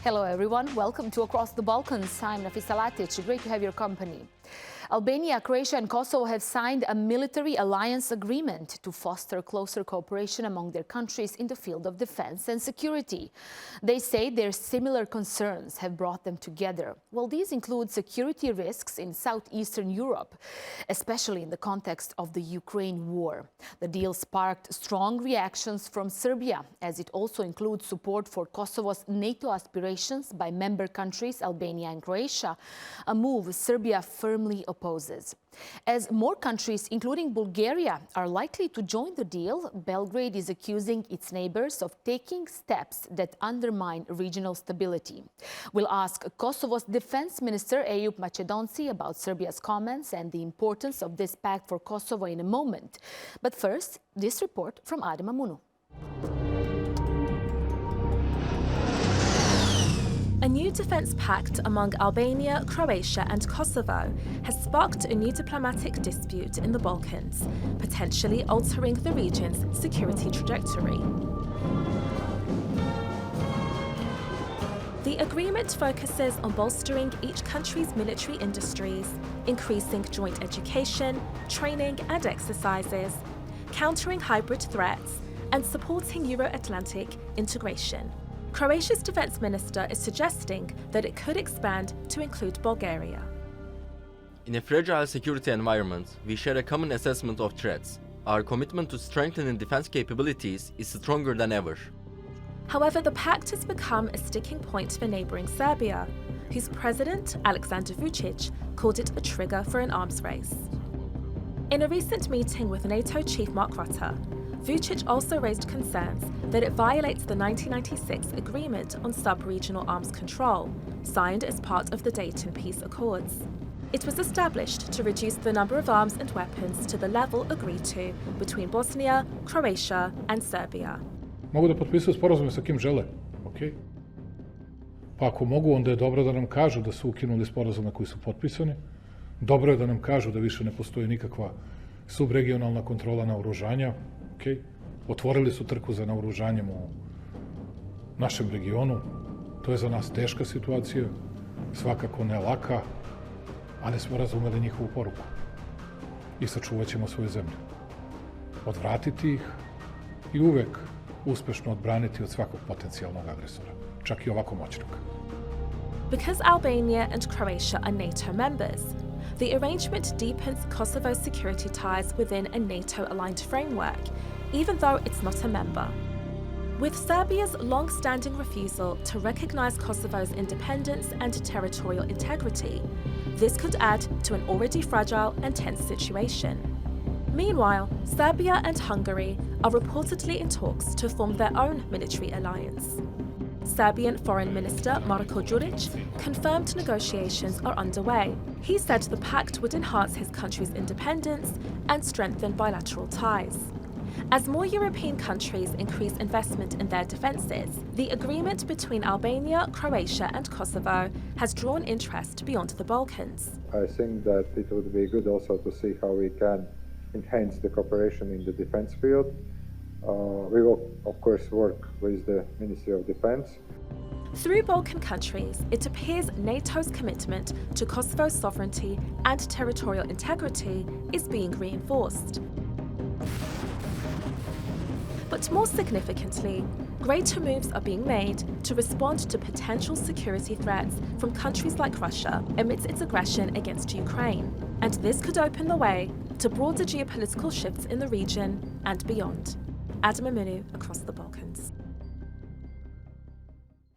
Hello everyone, welcome to Across the Balkans. I'm Nafisa Latic, great to have your company. Albania, Croatia and Kosovo have signed a military alliance agreement to foster closer cooperation among their countries in the field of defense and security. They say their similar concerns have brought them together. Well, these include security risks in Southeastern Europe, especially in the context of the Ukraine war. The deal sparked strong reactions from Serbia, as it also includes support for Kosovo's NATO aspirations by member countries Albania and Croatia, a move Serbia firmly opposes. As more countries, including Bulgaria, are likely to join the deal, Belgrade is accusing its neighbours of taking steps that undermine regional stability. We'll ask Kosovo's Defence Minister Ejup Maqedonci about Serbia's comments and the importance of this pact for Kosovo in a moment. But first, this report from Adem Amunu. A new defence pact among Albania, Croatia and Kosovo has sparked a new diplomatic dispute in the Balkans, potentially altering the region's security trajectory. The agreement focuses on bolstering each country's military industries, increasing joint education, training and exercises, countering hybrid threats, and supporting Euro-Atlantic integration. Croatia's defence minister is suggesting that it could expand to include Bulgaria. In a fragile security environment, we share a common assessment of threats. Our commitment to strengthening defence capabilities is stronger than ever. However, the pact has become a sticking point for neighbouring Serbia, whose president, Aleksandar Vučić, called it a trigger for an arms race. In a recent meeting with NATO chief Mark Rutte, Vučić also raised concerns that it violates the 1996 agreement on sub-regional arms control, signed as part of the Dayton Peace Accords. It was established to reduce the number of arms and weapons to the level agreed to between Bosnia, Croatia and Serbia. Mogu da potpisuju sporazume sa kim žele, ok? Pa ako mogu, onda je dobro da nam kažu da su ukinuli sporazume koji su potpisani. Dobro je da nam kažu da više ne postoji nikakva subregionalna kontrola naoružanja. Okay. Otvorili su trku za naoružanjem u našem regionu. To je za nas teška situacija, svakako ne laka, ali smo razumeli njihovu poruku i sačuvat ćemo svoju zemlju. Odvratiti ih i uvek uspešno odbraniti od svakog potencijalnog agresora, čak i ovako moćnog. Because Albania and Croatia are NATO members, the arrangement deepens Kosovo's security ties within a NATO-aligned framework, even though it's not a member. With Serbia's long-standing refusal to recognise Kosovo's independence and territorial integrity, this could add to an already fragile and tense situation. Meanwhile, Serbia and Hungary are reportedly in talks to form their own military alliance. Serbian Foreign Minister Marko Đurić confirmed negotiations are underway. He said the pact would enhance his country's independence and strengthen bilateral ties. As more European countries increase investment in their defences, the agreement between Albania, Croatia and Kosovo has drawn interest beyond the Balkans. I think that it would be good also to see how we can enhance the cooperation in the defence field. We will, of course, work with the Ministry of Defence. Through Balkan countries, it appears NATO's commitment to Kosovo's sovereignty and territorial integrity is being reinforced. But more significantly, greater moves are being made to respond to potential security threats from countries like Russia amidst its aggression against Ukraine. And this could open the way to broader geopolitical shifts in the region and beyond. Adem Amunu, Across the Balkans.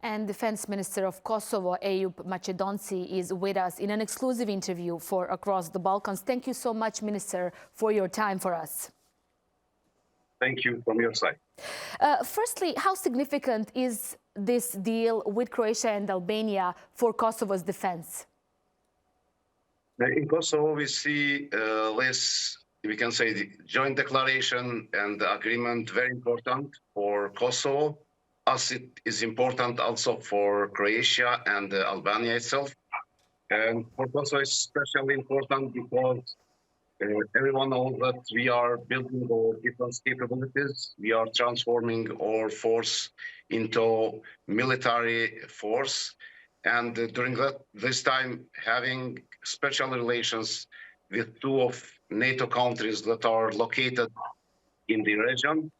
And Defence Minister of Kosovo, Ejup Maqedonci, is with us in an exclusive interview for Across the Balkans. Thank you so much, Minister, for your time for us. Thank you from your side. Firstly, how significant is this deal with Croatia and Albania for Kosovo's defence? In Kosovo, we see less, we can say, the joint declaration and the agreement very important for Kosovo, as it is important also for Croatia and Albania itself. And for Kosovo, it's especially important because Everyone knows that we are building our defense capabilities. We are transforming our force into military force. And during this time, having special relations with two of NATO countries that are located in the region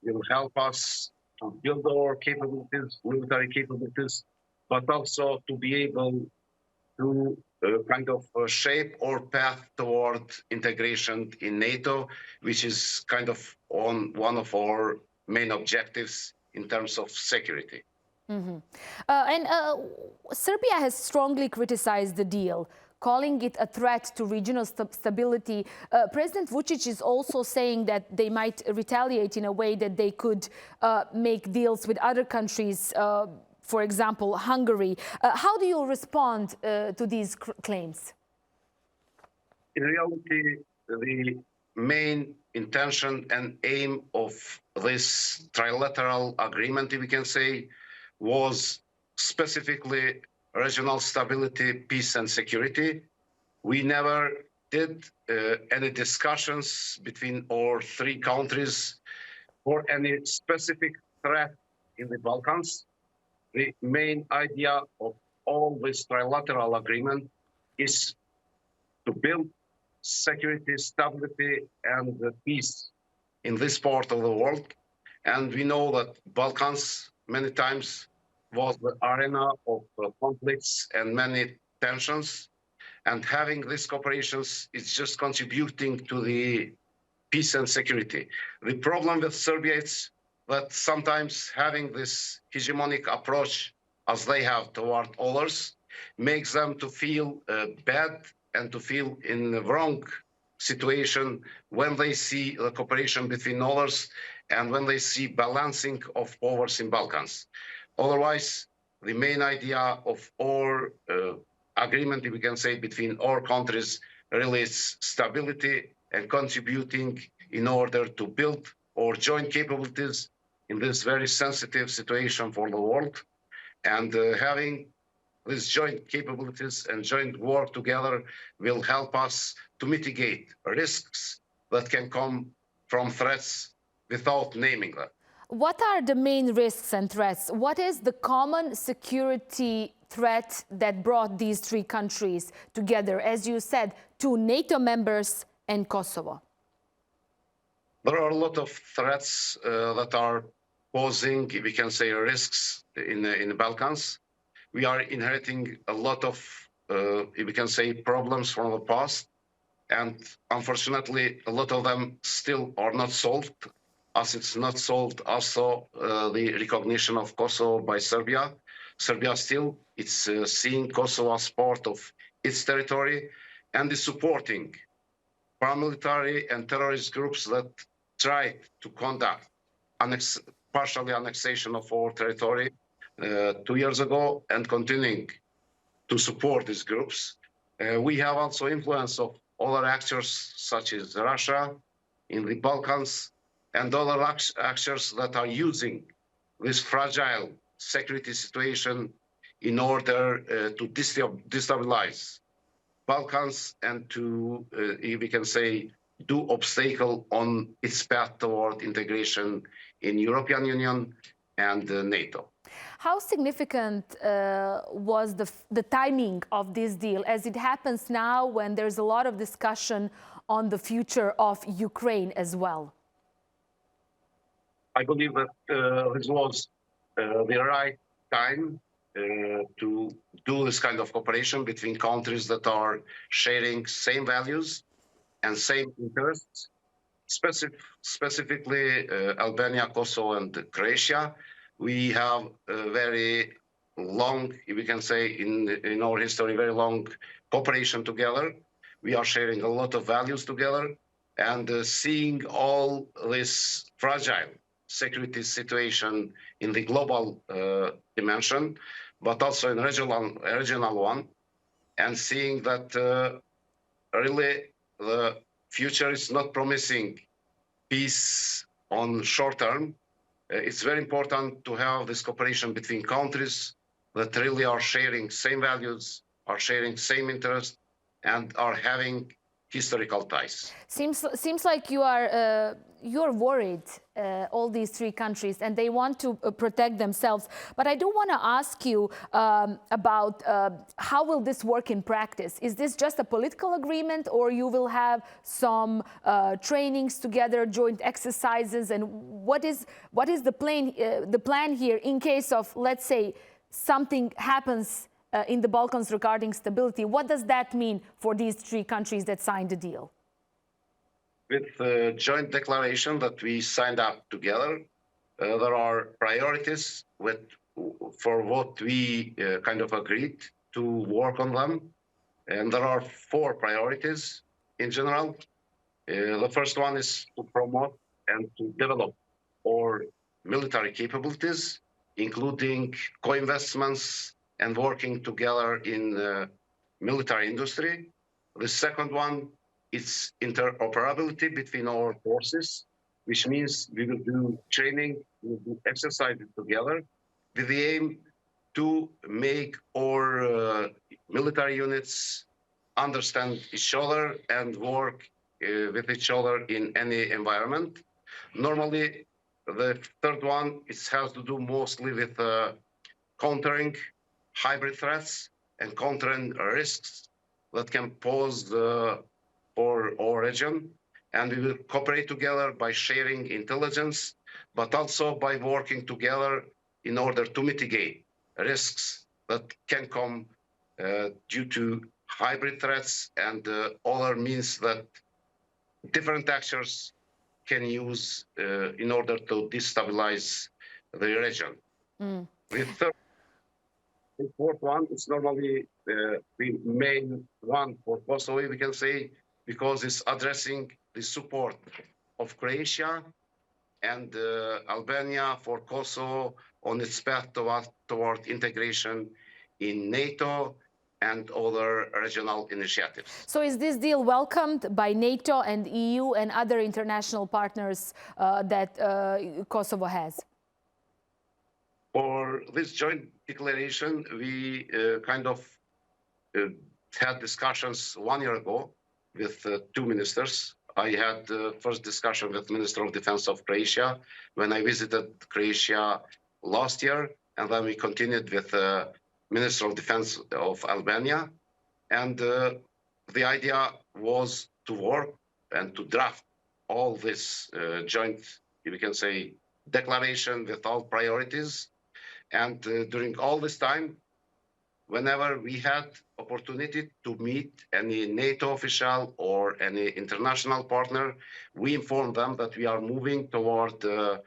will help us to build our capabilities, military capabilities, but also to be able to kind of shape our path toward integration in NATO, which is kind of one of our main objectives in terms of security. Serbia has strongly criticized the deal, calling it a threat to regional stability. President Vučić is also saying that they might retaliate in a way that they could make deals with other countries, for example, Hungary. How do you respond to these claims? In reality, the main intention and aim of this trilateral agreement, if we can say, was specifically regional stability, peace and security. We never did any discussions between our three countries for any specific threat in the Balkans. The main idea of all this trilateral agreement is to build security, stability, and peace in this part of the world. And we know that Balkans many times was the arena of conflicts and many tensions. And having these cooperations is just contributing to the peace and security. The problem with Serbia is that sometimes having this hegemonic approach as they have toward others makes them to feel bad and to feel in the wrong situation when they see the cooperation between others and when they see balancing of powers in Balkans. Otherwise, the main idea of our agreement, if we can say, between our countries really is stability and contributing in order to build our joint capabilities in this very sensitive situation for the world. And having these joint capabilities and joint work together will help us to mitigate risks that can come from threats without naming them. What are the main risks and threats? What is the common security threat that brought these three countries together, as you said, two NATO members and Kosovo? There are a lot of threats that are posing, we can say, risks in the Balkans. We are inheriting a lot of, we can say, problems from the past. And unfortunately, a lot of them still are not solved, as it's not solved also the recognition of Kosovo by Serbia. Serbia still, it's seeing Kosovo as part of its territory and is supporting paramilitary and terrorist groups that try to conduct partially annexation of our territory 2 years ago and continuing to support these groups. We have also influence of other actors such as Russia in the Balkans and other actors that are using this fragile security situation in order to destabilize Balkans and to, we can say, do obstacle on its path toward integration in European Union and NATO. How significant was the timing of this deal, as it happens now when there's a lot of discussion on the future of Ukraine as well? I believe that this was the right time to do this kind of cooperation between countries that are sharing same values and same interests, specifically Albania, Kosovo, and Croatia. We have a very long, we can say, in our history, very long cooperation together. We are sharing a lot of values together and seeing all this fragile security situation in the global dimension, but also in regional one, and seeing that really the future is not promising peace on short term. It's very important to have this cooperation between countries that really are sharing same values, are sharing same interests, and are having historical ties. Seems like you're worried, all these three countries, and they want to protect themselves. But I do want to ask you about how will this work in practice? Is this just a political agreement, or you will have some trainings together, joint exercises, and what is the plan here in case of, let's say, something happens in the Balkans regarding stability? What does that mean for these three countries that signed the deal? With the joint declaration that we signed up together, there are priorities for what we kind of agreed to work on them. And there are 4 priorities in general. The first one is to promote and to develop our military capabilities, including co-investments and working together in the military industry. The second one is interoperability between our forces, which means we will do training, we will do exercises together with the aim to make our military units understand each other and work with each other in any environment. Normally, the third one has to do mostly with countering hybrid threats and countering risks that can pose for our region. And we will cooperate together by sharing intelligence, but also by working together in order to mitigate risks that can come due to hybrid threats and other means that different actors can use in order to destabilize the region. The third and fourth one is normally the main one for Kosovo, we can say, because it's addressing the support of Croatia and Albania for Kosovo on its path toward integration in NATO and other regional initiatives. So is this deal welcomed by NATO and EU and other international partners that Kosovo has? For this joint declaration, we had discussions 1 year ago with 2 ministers. I had the first discussion with Minister of Defense of Croatia when I visited Croatia last year, and then we continued with Minister of Defense of Albania. And the idea was to work and to draft all this joint, we can say, declaration with all priorities. And during all this time, whenever we had opportunity to meet any NATO official or any international partner, we informed them that we are moving toward a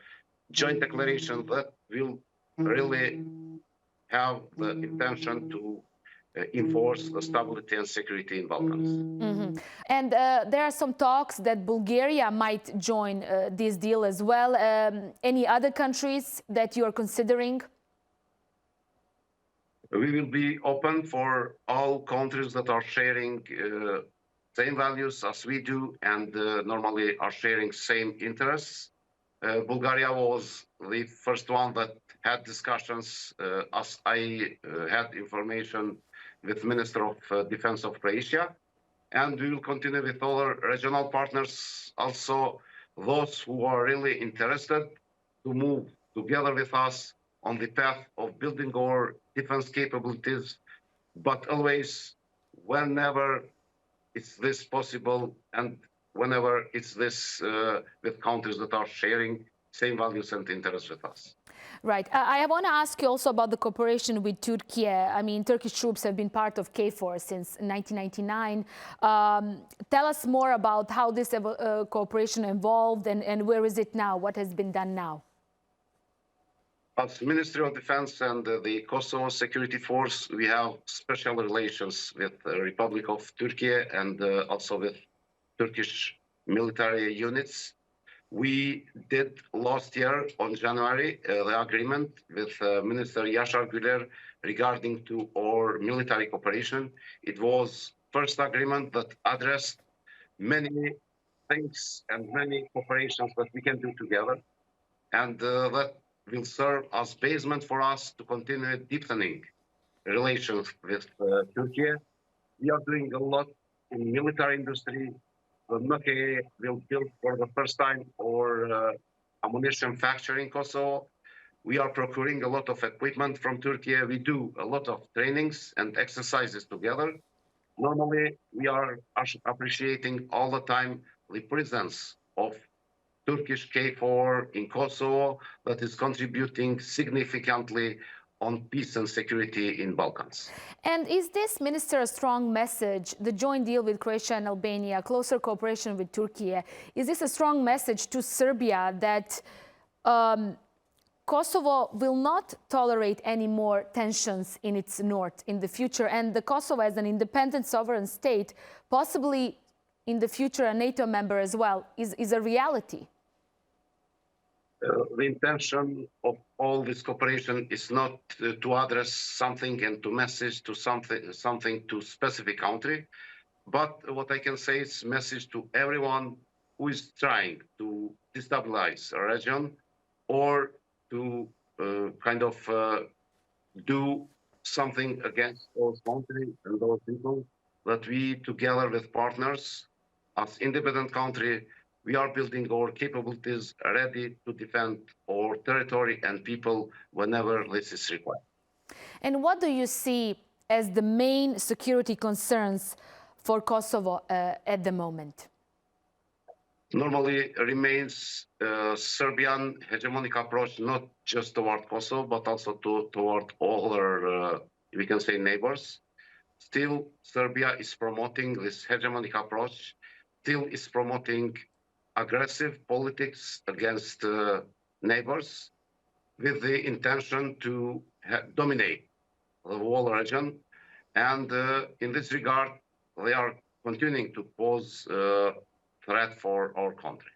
joint declaration that will really have the intention to enforce the stability and security in Balkans. Mm-hmm. And there are some talks that Bulgaria might join this deal as well. Any other countries that you are considering? We will be open for all countries that are sharing same values as we do and normally are sharing same interests. Bulgaria was the first one that had discussions as I had information with Minister of Defense of Croatia. And we will continue with other regional partners, also those who are really interested to move together with us on the path of building our defense capabilities, but always whenever it's this possible and whenever it's this with countries that are sharing same values and interests with us. Right. I want to ask you also about the cooperation with Turkey. I mean, Turkish troops have been part of KFOR since 1999. Tell us more about how this cooperation evolved and where is it now? What has been done now? As Ministry of Defense and the Kosovo Security Force, we have special relations with the Republic of Turkey and also with Turkish military units. We did last year on January the agreement with Minister Yaşar Güler regarding to our military cooperation. It was first agreement that addressed many things and many cooperations that we can do together. And that will serve as basement for us to continue deepening relations with Turkey. We are doing a lot in military industry. Turkey will build for the first time our ammunition factory in Kosovo. We are procuring a lot of equipment from Turkey. We do a lot of trainings and exercises together. Normally, we are appreciating all the time the presence of Turkish KFOR in Kosovo that is contributing significantly on peace and security in Balkans. And is this, Minister, a strong message, the joint deal with Croatia and Albania, closer cooperation with Turkey? Is this a strong message to Serbia that Kosovo will not tolerate any more tensions in its north in the future, and the Kosovo as an independent sovereign state, possibly in the future a NATO member as well, is a reality? The intention of all this cooperation is not to address something and to message to something to specific country, but what I can say is message to everyone who is trying to destabilize a region or to do something against those countries and those people, that we, together with partners, as independent country, we are building our capabilities ready to defend our territory and people whenever this is required. And what do you see as the main security concerns for Kosovo at the moment? Normally remains Serbian hegemonic approach, not just toward Kosovo, but also toward all our, we can say, neighbors. Still, Serbia is promoting this hegemonic approach, still is promoting aggressive politics against neighbors with the intention to dominate the whole region. And in this regard, they are continuing to pose threat for our country.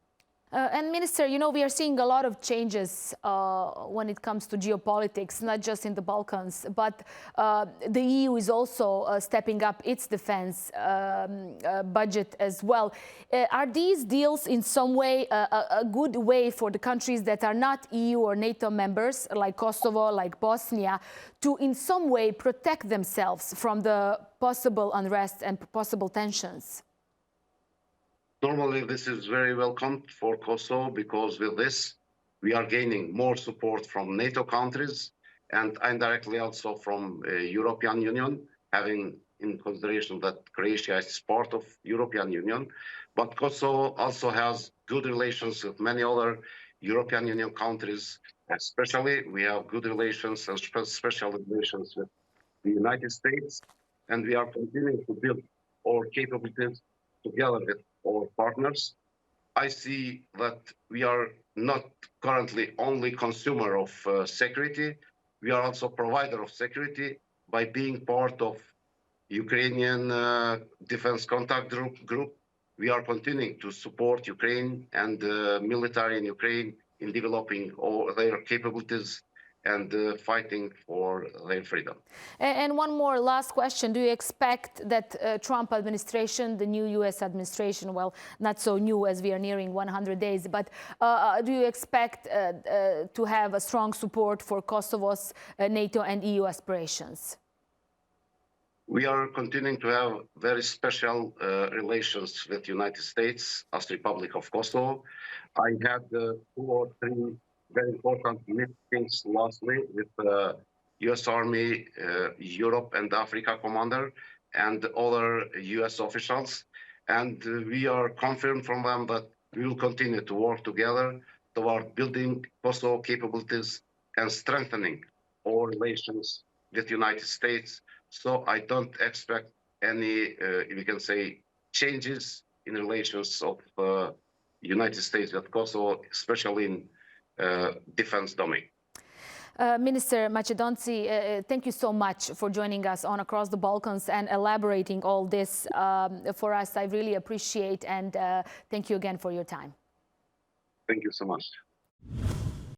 And Minister, you know, we are seeing a lot of changes when it comes to geopolitics, not just in the Balkans, but the EU is also stepping up its defense budget as well. Are these deals in some way a good way for the countries that are not EU or NATO members, like Kosovo, like Bosnia, to in some way protect themselves from the possible unrest and possible tensions? Normally, this is very welcome for Kosovo because with this, we are gaining more support from NATO countries and indirectly also from European Union, having in consideration that Croatia is part of European Union. But Kosovo also has good relations with many other European Union countries. Especially, we have good relations and special relations with the United States, and we are continuing to build our capabilities together with our partners. I see that we are not currently only consumer of security, we are also provider of security by being part of Ukrainian Defense Contact Group. We are continuing to support Ukraine and military in Ukraine in developing all their capabilities and fighting for their freedom. And one more last question. Do you expect that Trump administration, the new US administration, well, not so new as we are nearing 100 days, but do you expect to have a strong support for Kosovo's NATO and EU aspirations? We are continuing to have very special relations with the United States as Republic of Kosovo. I had 2 or 3 very important meetings last week with U.S. Army, Europe and Africa commander and other U.S. officials. And we are confident from them that we will continue to work together toward building Kosovo capabilities and strengthening our relations with the United States. So I don't expect any, we can say, changes in relations of United States with Kosovo, especially in defense domain. Minister Maqedonci, thank you so much for joining us on Across the Balkans and elaborating all this for us. I really appreciate, and thank you again for your time. Thank you so much.